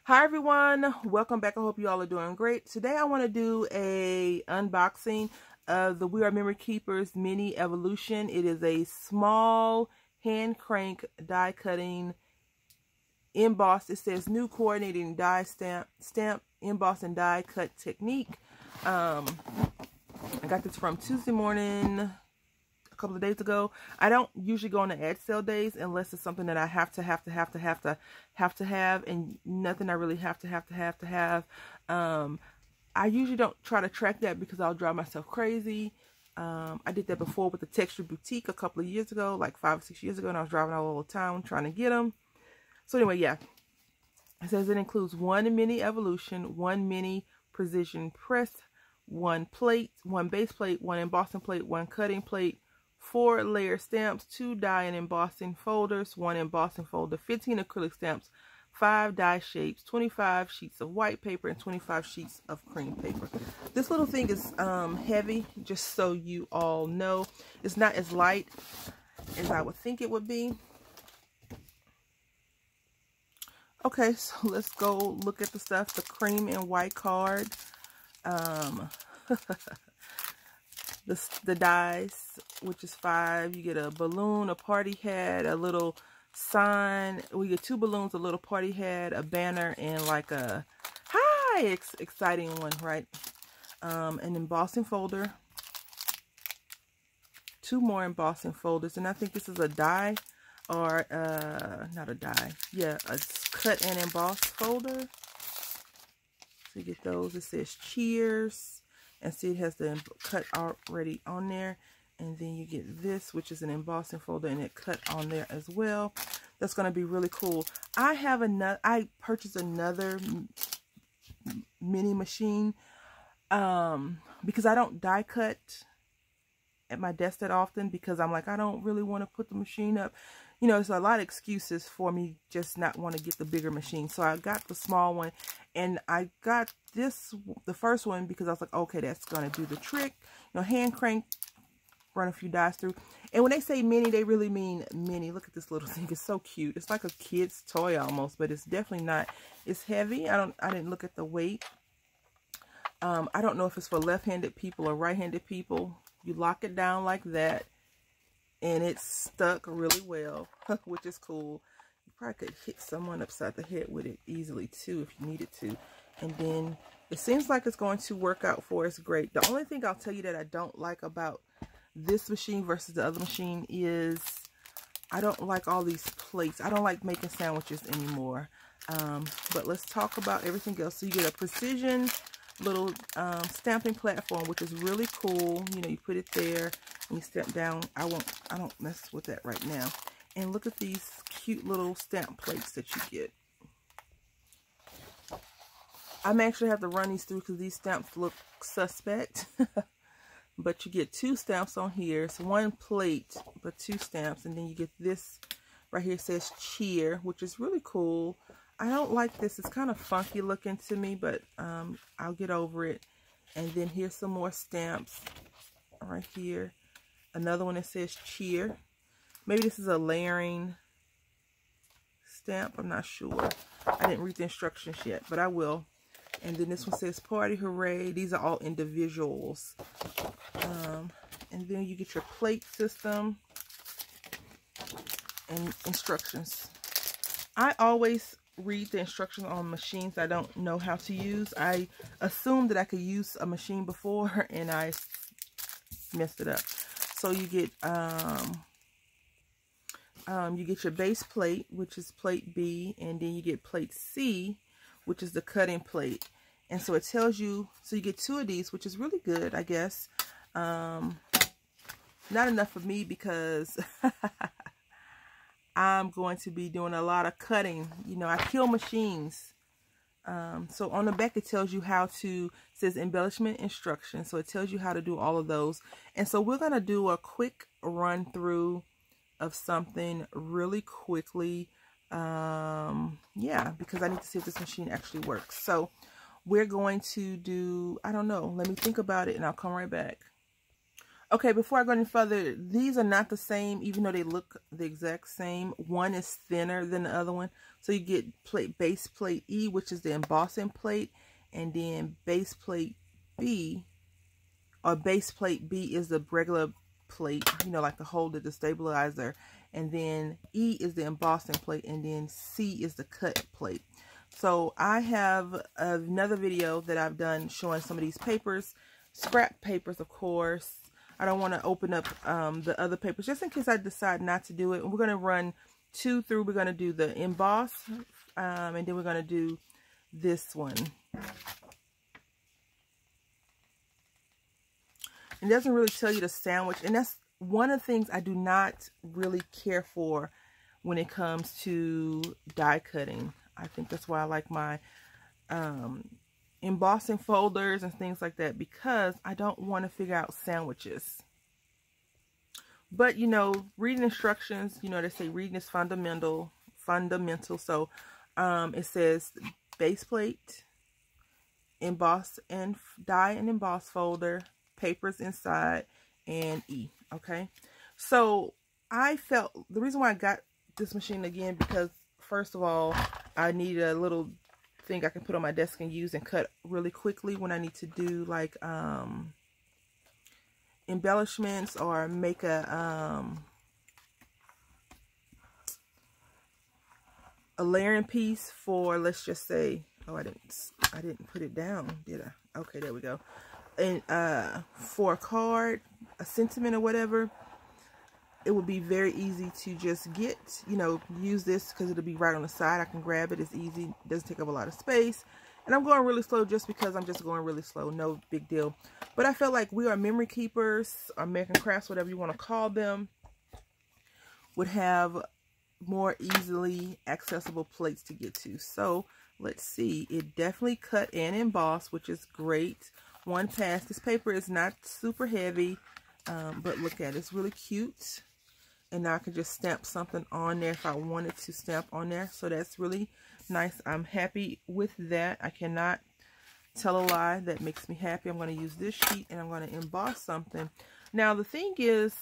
Hi everyone, welcome back. I hope you all are doing great. Today I want to do a unboxing of the We Are Memory Keepers Mini Evolution. It is a small hand crank die cutting embossed. It says new coordinating die stamp emboss and die cut technique. I got this from Tuesday morning a couple of days ago. I don't usually go on the ad sale days unless it's something that I have to have, and nothing I really have to have. I usually don't try to track that because I'll drive myself crazy. I did that before with the Texture Boutique a couple of years ago, like 5 or 6 years ago, and I was driving all over town trying to get them. So anyway, yeah. It says it includes 1 mini evolution, 1 mini precision press, 1 plate, 1 base plate, 1 embossing plate, 1 cutting plate, 4 layer stamps, 2 die and embossing folders, 1 embossing folder, 15 acrylic stamps, 5 die shapes, 25 sheets of white paper, and 25 sheets of cream paper. This little thing is heavy, just so you all know. It's not as light as I would think it would be. Okay, so let's go look at the stuff. The cream and white card. The dies, which is 5. You get a balloon, a party hat, a little sign. We get 2 balloons, a little party hat, a banner, and like a exciting one, right? An embossing folder, 2 more embossing folders, and I think this is a die, or not a die, yeah, a cut and emboss folder. So you get those. It says cheers. And see, it has the cut already on there. And then you get this, which is an embossing folder, and it cut on there as well. That's going to be really cool. I purchased another mini machine because I don't die cut at my desk that often, because I'm like, I don't really want to put the machine up. You know, there's a lot of excuses for me just not want to get the bigger machine. So I got the small one, and I got the first one because I was like, okay, that's going to do the trick. You know, hand crank, run a few dies through. And when they say mini, they really mean mini. Look at this little thing. It's so cute. It's like a kid's toy almost, but it's definitely not. It's heavy. I didn't look at the weight. I don't know if it's for left-handed people or right-handed people. You lock it down like that, and it's stuck really well, which is cool. You probably could hit someone upside the head with it easily too if you needed to. And then it seems like it's going to work out for us great. The only thing I'll tell you that I don't like about this machine versus the other machine is I don't like all these plates. I don't like making sandwiches anymore. But let's talk about everything else. So you get a precision little stamping platform, which is really cool. You know, you put it there and you stamp down. I don't mess with that right now. And look at these cute little stamp plates that you get. I'm actually have to run these through because these stamps look suspect. But you get 2 stamps on here. It's 1 plate, but 2 stamps. And then you get this right here. It says cheer, which is really cool. I don't like this. It's kind of funky looking to me, but I'll get over it. And then here's some more stamps right here. Another one that says cheer. Maybe this is a layering stamp. I'm not sure. I didn't read the instructions yet, but I will. And then this one says party hooray. These are all individuals. And then you get your plate system and instructions. I always read the instructions on machines I don't know how to use. I assumed that I could use a machine before, and I messed it up. So you get your base plate, which is plate B, and then you get plate C, which is the cutting plate. And so it tells you, so you get 2 of these, which is really good, I guess. Not enough for me because I'm going to be doing a lot of cutting. You know, I kill machines. So on the back it tells you how to, it says embellishment instructions. So it tells you how to do all of those. And so we're going to do a quick run through of something really quickly. Yeah, because I need to see if this machine actually works. So we're going to do, I don't know, let me think about it and I'll come right back. Okay, before I go any further, these are not the same, even though they look the exact same. One is thinner than the other one. So you get base plate E, which is the embossing plate, and then base plate B, or base plate B is the regular plate, you know, like the holder, the stabilizer, and then E is the embossing plate, and then C is the cut plate. So I have another video that I've done showing some of these papers, scrap papers, of course. I don't want to open up the other papers just in case I decide not to do it. And we're going to run 2 through. We're going to do the emboss, and then we're going to do this one. It doesn't really tell you to sandwich, and that's one of the things I do not really care for when it comes to die cutting. I think that's why I like my embossing folders and things like that, because I don't want to figure out sandwiches. But, you know, reading instructions, you know, they say reading is fundamental. So it says base plate, emboss and die and emboss folder, papers inside, and E. Okay, so I felt the reason why I got this machine again, because first of all, I need a little thing I can put on my desk and use and cut really quickly when I need to do like embellishments or make a layering piece for, let's just say, oh, I didn't put it down, did I? Okay, there we go. And for a card, a sentiment or whatever, it would be very easy to just get, you know, use this because it'll be right on the side. I can grab it. It's easy. It doesn't take up a lot of space. And I'm going really slow just because I'm just going really slow. No big deal. But I felt like we are memory keepers, or American Crafts, whatever you want to call them, would have more easily accessible plates to get to. So let's see. It definitely cut and embossed, which is great. One pass. This paper is not super heavy, but look at it. It's really cute. And now I can just stamp something on there if I wanted to stamp on there. So that's really nice. I'm happy with that. I cannot tell a lie. That makes me happy. I'm going to use this sheet and I'm going to emboss something. Now the thing is,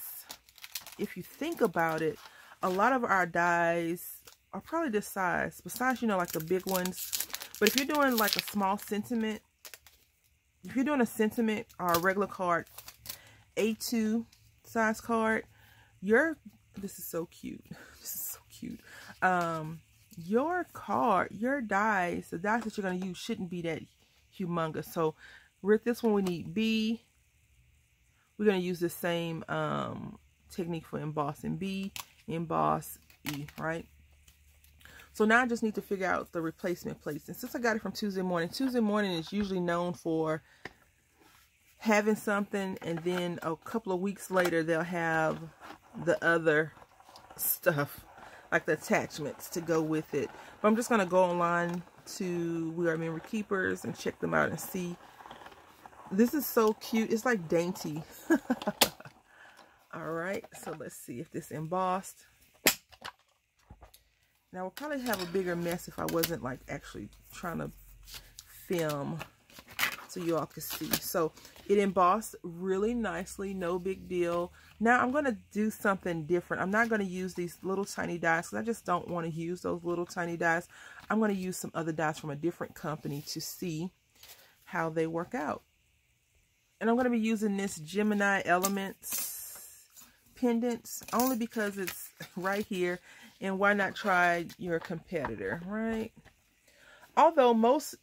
if you think about it, a lot of our dies are probably this size. Besides, you know, like the big ones. But if you're doing like a small sentiment, if you're doing a sentiment or a regular card, A2 size card, this is so cute. This is so cute. Your card, your dies, the dies that you're going to use shouldn't be that humongous. So with this one, we need B. We're going to use the same technique for embossing. B, emboss, E, right? So now I just need to figure out the replacement plates. And since I got it from Tuesday Morning is usually known for having something, and then a couple of weeks later they'll have the other stuff, like the attachments to go with it. But I'm just going to go online to We Are Memory Keepers and check them out and see. This is so cute. It's like dainty. Alright, so let's see if this embossed. Now, we'll probably have a bigger mess if I wasn't like actually trying to film so you all can see. So it embossed really nicely, no big deal. Now I'm going to do something different. I'm not going to use these little tiny dies because I just don't want to use those little tiny dies. I'm going to use some other dies from a different company to see how they work out. And I'm going to be using this Gemini Elements pendants only because it's right here. And why not try your competitor, right? Although most,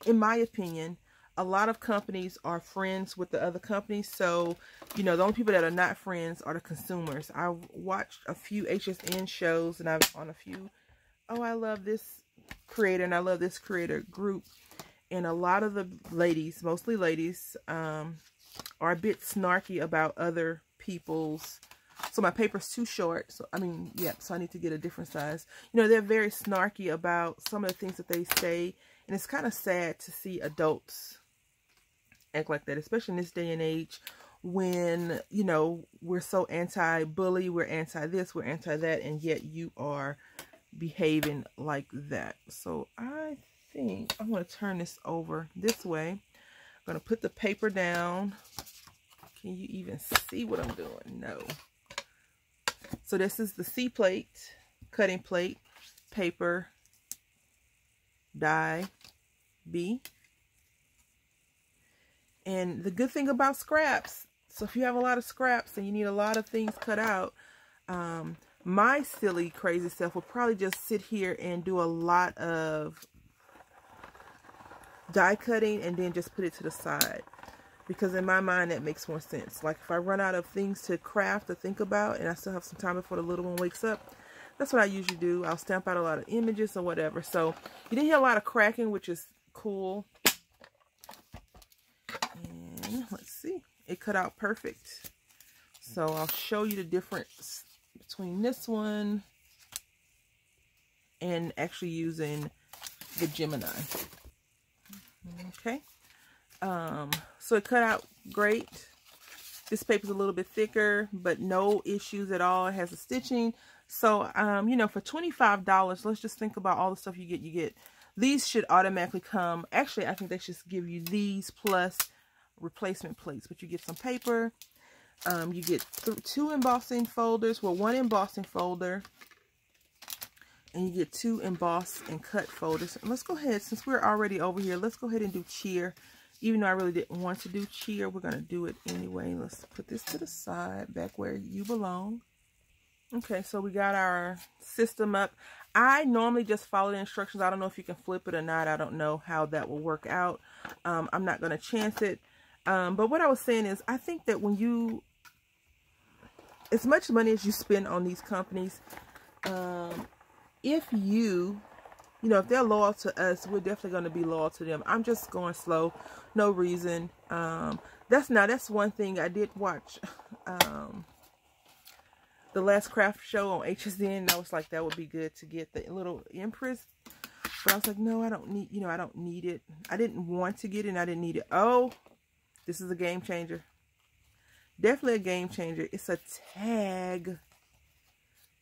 in my opinion, a lot of companies are friends with the other companies. So, you know, the only people that are not friends are the consumers. I've watched a few HSN shows and I've on a few, oh, I love this creator and I love this creator group. And a lot of the ladies, mostly ladies, are a bit snarky about other people's. So my paper's too short. So, I mean, yeah, so I need to get a different size. You know, they're very snarky about some of the things that they say. And it's kind of sad to see adults act like that, especially in this day and age when, you know, we're so anti-bully, we're anti-this, we're anti-that, and yet you are behaving like that. So I think I'm going to turn this over this way. I'm going to put the paper down. Can you even see what I'm doing? No. So this is the C plate, cutting plate, paper, die, B. And the good thing about scraps, so if you have a lot of scraps and you need a lot of things cut out, my silly crazy self will probably just sit here and do a lot of die cutting and then just put it to the side, because in my mind that makes more sense. Like if I run out of things to craft or think about and I still have some time before the little one wakes up, that's what I usually do. I'll stamp out a lot of images or whatever. So you didn't hear a lot of cracking, which is cool. And let's see, it cut out perfect. So I'll show you the difference between this one and actually using the Gemini. Okay. So it cut out great. This paper's a little bit thicker, but no issues at all. It has a stitching. So, you know, for $25, let's just think about all the stuff you get. You get, these should automatically come. Actually, I think they should give you these plus replacement plates, but you get some paper. You get 2 embossing folders, well, 1 embossing folder, and you get 2 emboss and cut folders. And let's go ahead, since we're already over here, let's go ahead and do cheer. Even though I really didn't want to do cheer, we're going to do it anyway. Let's put this to the side, back where you belong. Okay, so we got our system up. I normally just follow the instructions. I don't know if you can flip it or not. I don't know how that will work out. I'm not going to chance it. But what I was saying is, I think that when you, as much money as you spend on these companies, if you know, if they're loyal to us, we're definitely going to be loyal to them. I'm just going slow. No reason. That's one thing I did watch. The last craft show on HSN. I was like, that would be good to get the little Empress. But I was like, no, I don't need, you know, I don't need it. I didn't want to get it and I didn't need it. Oh, this is a game changer. Definitely a game changer. It's a tag.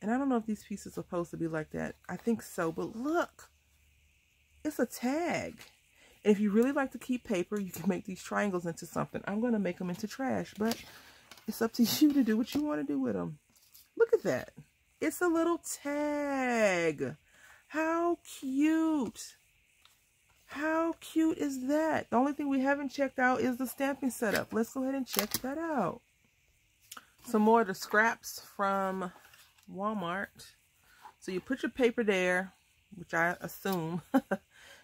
And I don't know if these pieces are supposed to be like that. I think so, but look. It's a tag. And if you really like to keep paper, you can make these triangles into something. I'm going to make them into trash, but it's up to you to do what you want to do with them. Look at that. It's a little tag. How cute. How cute is that? The only thing we haven't checked out is the stamping setup. Let's go ahead and check that out. Some more of the scraps from Walmart. So you put your paper there, which I assume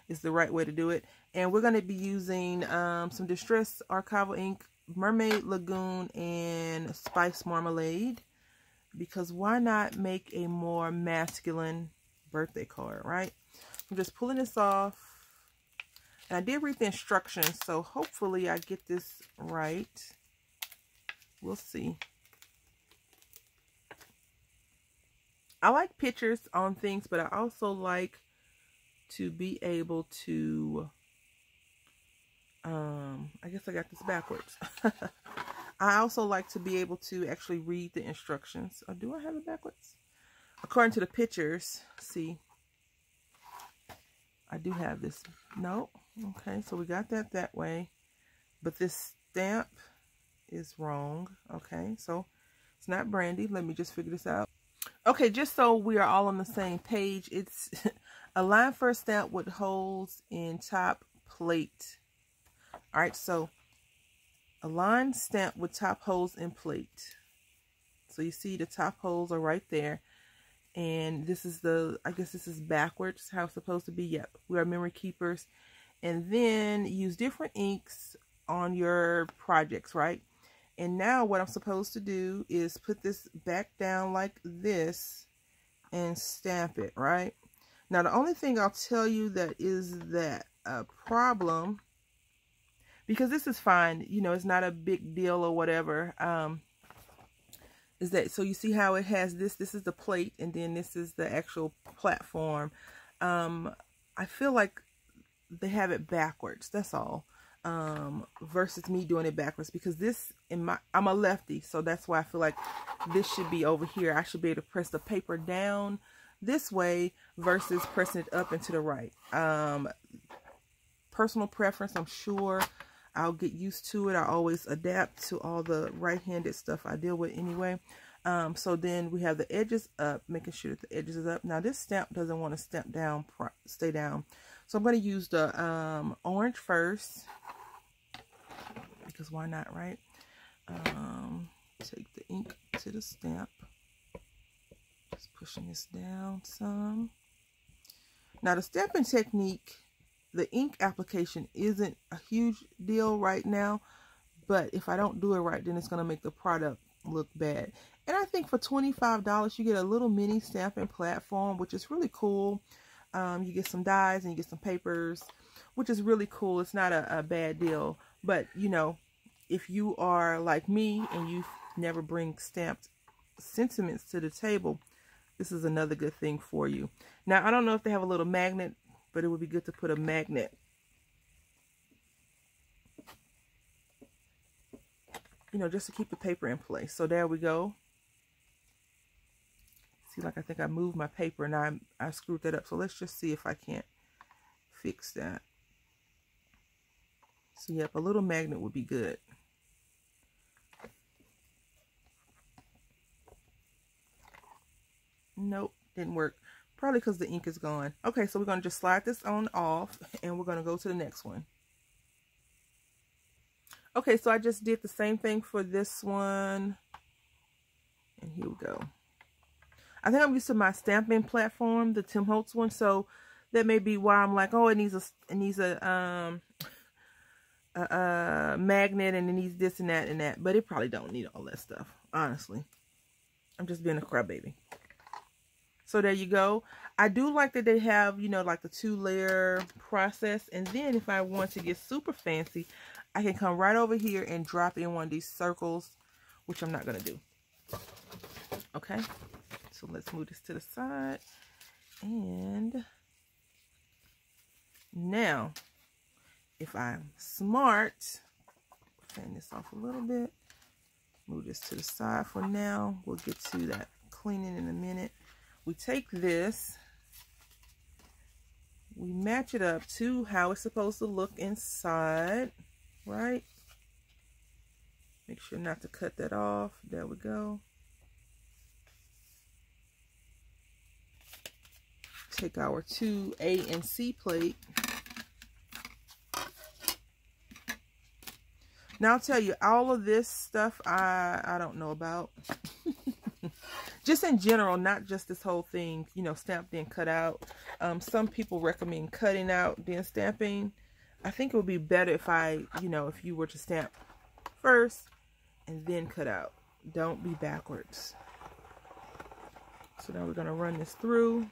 is the right way to do it. And we're going to be using some Distress Archival ink, Mermaid Lagoon, and Spice Marmalade. Because why not make a more masculine birthday card, right? I'm just pulling this off. And I did read the instructions, so hopefully I get this right. We'll see. I like pictures on things, but I also like to be able to, I guess I got this backwards. I also like to be able to actually read the instructions. Or do I have it backwards? According to the pictures, see, I do have this. No. Okay, so we got that way. But this stamp is wrong. Okay, so it's not Brandy. Let me just figure this out. Okay, just so we are all on the same page, it's a line first stamp with holes in top plate. All right, so a line stamp with top holes in plate. So you see the top holes are right there. And this is the, I guess this is backwards, how it's supposed to be. Yep, we are memory keepers. And then use different inks on your projects, right? And now what I'm supposed to do is put this back down like this and stamp it, right? Now, the only thing I'll tell you that is that a problem, because this is fine, you know, it's not a big deal or whatever, is that, so you see how it has this is the plate, and then this is the actual platform. I feel like they have it backwards, that's all, versus me doing it backwards, because this, I'm a lefty, so that's why I feel like this should be over here. I should be able to press the paper down this way versus pressing it up and to the right. Personal preference, I'm sure. I'll get used to it. I always adapt to all the right-handed stuff I deal with anyway. So then we have the edges up, making sure that the edges is up. Now this stamp doesn't want to stamp down, stay down. So I'm going to use the orange first, because why not, right? Take the ink to the stamp. Just pushing this down some. Now the stamping technique, the ink application isn't a huge deal right now, but if I don't do it right, then it's going to make the product look bad. And I think for $25 you get a little mini stamping platform, which is really cool. You get some dies and you get some papers, which is really cool. It's not a bad deal. But you know, if you are like me and you never bring stamped sentiments to the table, this is another good thing for you. Now I don't know if they have a little magnet, but it would be good to put a magnet, you know, just to keep the paper in place. So there we go. See, like I think I moved my paper and I screwed that up. So let's just see if I can't fix that. So yep, a little magnet would be good. Nope, didn't work. Probably because the ink is gone. Okay, so we're going to just slide this on off and we're going to go to the next one. Okay, so I just did the same thing for this one. And here we go. I think I'm used to my stamping platform, the Tim Holtz one, so that may be why I'm like, oh, it needs a magnet and it needs this and that, but it probably don't need all that stuff, honestly. I'm just being a crybaby. So there you go. I do like that they have, you know, like the 2-layer process. And then if I want to get super fancy, I can come right over here and drop in one of these circles, which I'm not going to do. Okay. So let's move this to the side. And now, if I'm smart, fan this off a little bit. Move this to the side for now. We'll get to that cleaning in a minute. We take this, we match it up to how it's supposed to look inside, right? Make sure not to cut that off. There we go. Take our 2 A and C plate. Now I'll tell you, all of this stuff I don't know about. Just in general, not just this whole thing, you know, stamped then cut out. Some people recommend cutting out then stamping. I think it would be better if if you were to stamp first and then cut out. Don't be backwards. So now we're going to run this through.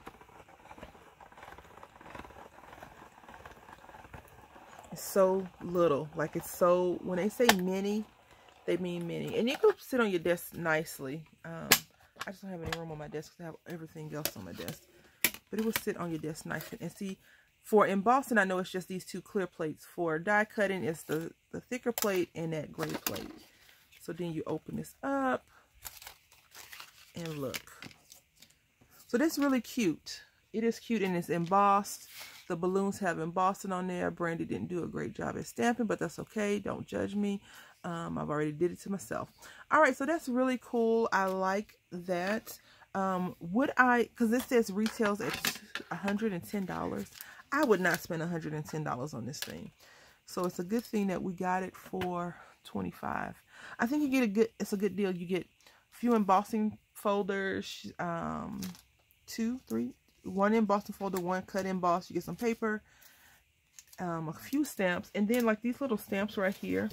It's so little, like it's so, when they say mini, they mean mini. And you can sit on your desk nicely. I just don't have any room on my desk because I have everything else on my desk. But it will sit on your desk nicely. And see, for embossing, I know it's just these 2 clear plates. For die cutting, it's the thicker plate and that gray plate. So then you open this up and look. So that's really cute. It is cute and it's embossed. The balloons have embossing on there. Brandy didn't do a great job at stamping, but that's okay. Don't judge me. I've already did it to myself. All right, so that's really cool. I like that. Would I, because this says retails at $110. I would not spend $110 on this thing. So it's a good thing that we got it for $25. I think you get it's a good deal. You get a few embossing folders, 2, 3, 1 embossing folder, 1 cut emboss. You get some paper, a few stamps, and then like these little stamps right here.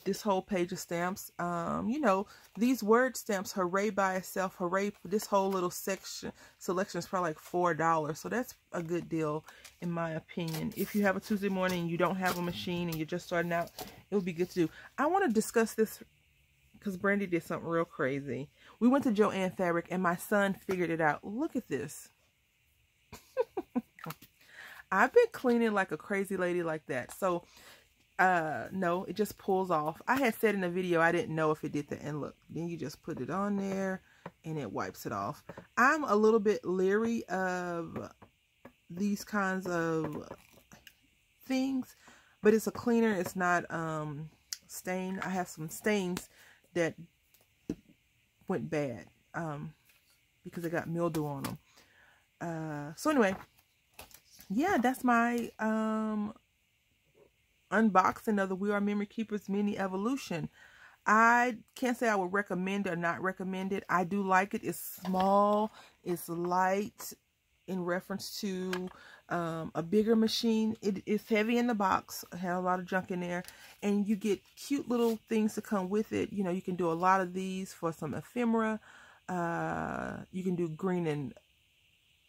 This whole page of stamps. You know, these word stamps, hooray by itself, hooray, this whole little selection is probably like $4. So that's a good deal in my opinion. If you have a Tuesday morning and you don't have a machine and you're just starting out, it would be good to do. I want to discuss this because Brandy did something real crazy. We went to Joann Fabric and my son figured it out. Look at this. I've been cleaning like a crazy lady like that. So no, it just pulls off. I had said in the video I didn't know if it did that, and look, then you just put it on there and it wipes it off. I'm a little bit leery of these kinds of things, but it's a cleaner. It's not stained. I have some stains that went bad because they got mildew on them. So anyway, yeah, that's my unboxing of the We Are Memory Keepers Mini Evolution. I can't say I would recommend it or not recommend it. I do like it. It's small. It's light in reference to a bigger machine. It's heavy in the box. It has a lot of junk in there. And you get cute little things to come with it. You know, you can do a lot of these for some ephemera. You can do green and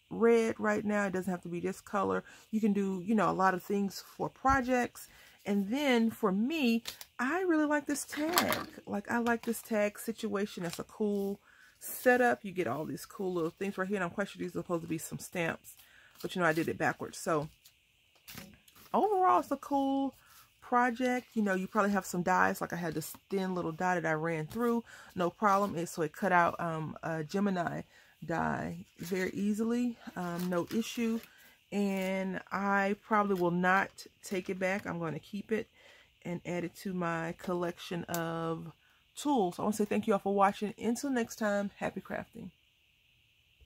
red right now. It doesn't have to be this color. You can do, you know, a lot of things for projects. And then for me, I really like this tag. Like, I like this tag situation. It's a cool setup. You get all these cool little things right here. And I'm quite sure these are supposed to be some stamps. But, you know, I did it backwards. So, overall, it's a cool project. You know, you probably have some dies. Like, I had this thin little die that I ran through. No problem. So, it cut out a Gemini die very easily. No issue. And I probably will not take it back. I'm going to keep it and add it to my collection of tools. I want to say thank you all for watching. Until next time, happy crafting.